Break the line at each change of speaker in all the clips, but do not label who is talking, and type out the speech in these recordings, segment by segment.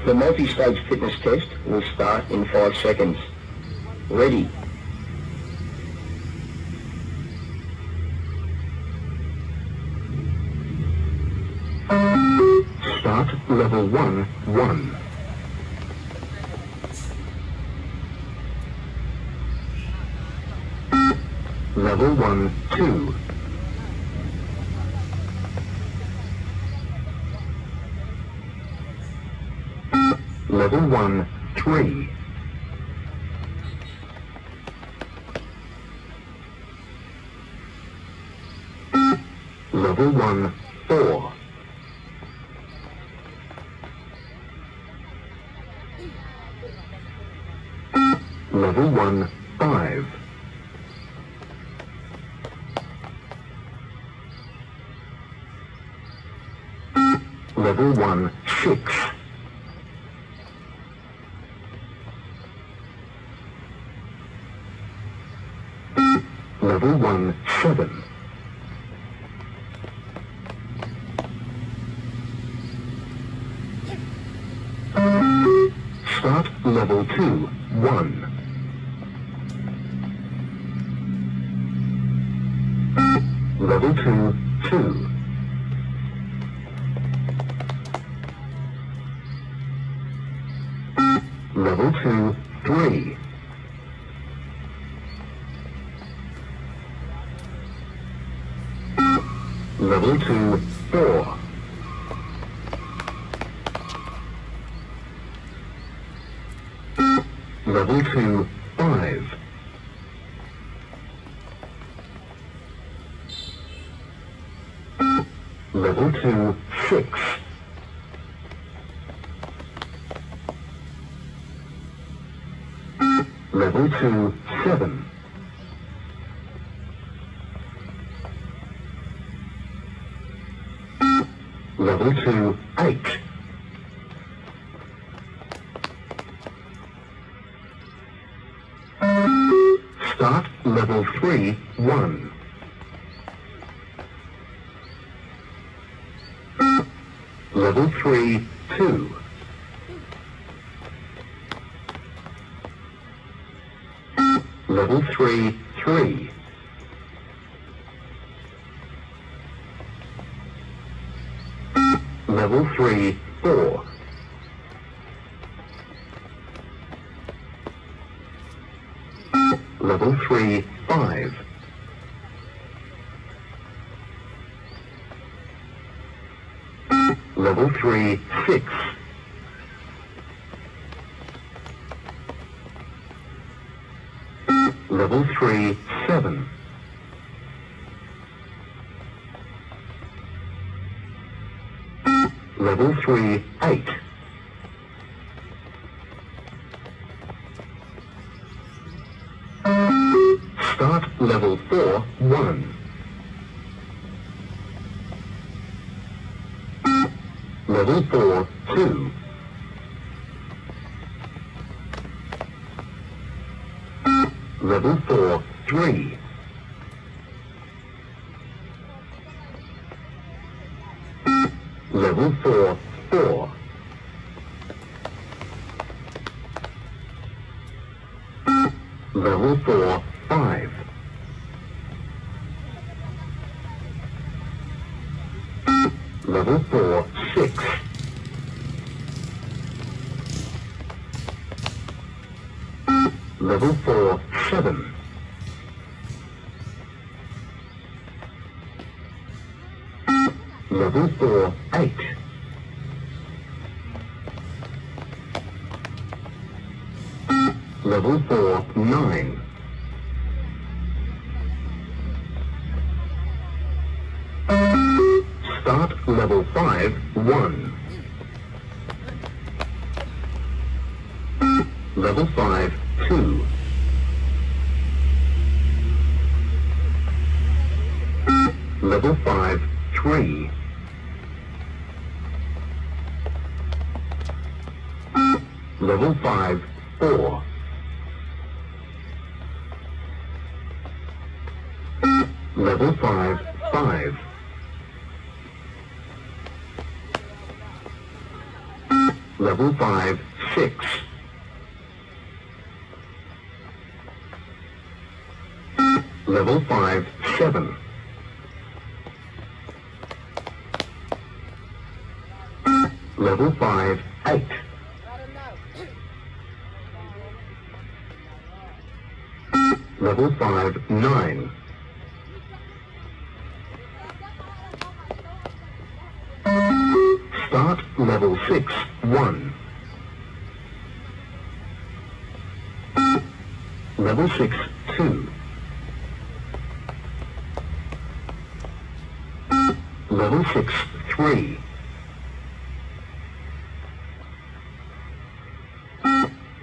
The multi-stage fitness test will start in 5 seconds. Ready.
Start level 1, 1. Level 1, 2. Level 1, 3. Level 1, 4. Level 1, 5. Level 1, 6. Level 1, 7. Start level 2, 1. Level 2, 2. Level 2, 3. Level 2, 4. Level 2, 5. Level 2, 6. Level 2, 7. Level 2, 8. Start level 3, 1. Level 3, 2. Level 3, 3. Level 3, 4. Level 3, 5. Level 3, 6. Level 3, 7. Level 3, 8. Start level 4, 1. Level 4, 2. Level 4, 3. Level 4, 4. Level 4, 5. Level 4, 6. Level 4, 7. Level 4, 8. Level 4, 9. Start level 5, 1. Level 5, 2. Level 5, 3. Level 5, 4. Level 5, 5. Level 5, 6. Level 5, 7. Level 5, 8. Level 5, 9. Start level 6, 1. Level 6, 2. Level 6, 3.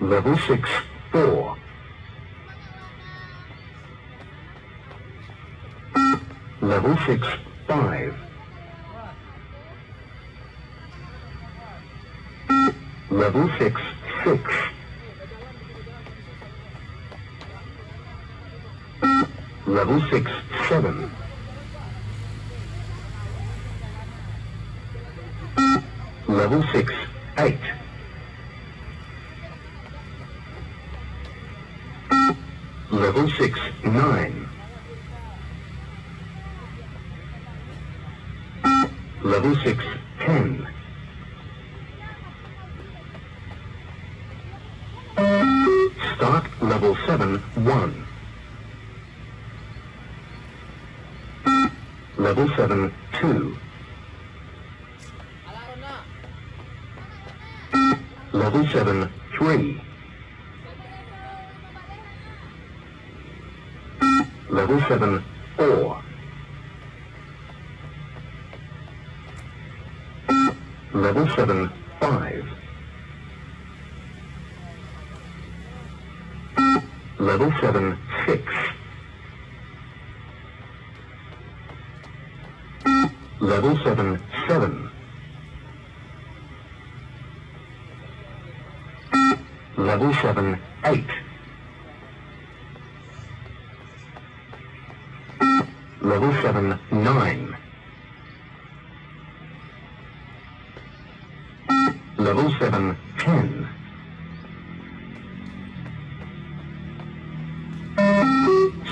Level 6, 4. Level 6, 5. Level 6, 6. Level 6, 7. Level 6, 8. Level 6, 9. Level 6, 10. Start level 7, 1. Level 7, 2. Level 7, 3. Level 7, 4. Level 7, 5. Level 7, 6. Level 7, 7. Level 7, 8. Level 7, 9. Level 7, 10.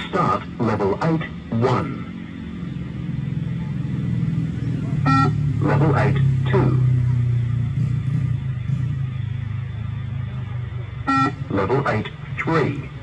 Start level 8, 1. Level 8, 2. Level 8, 3.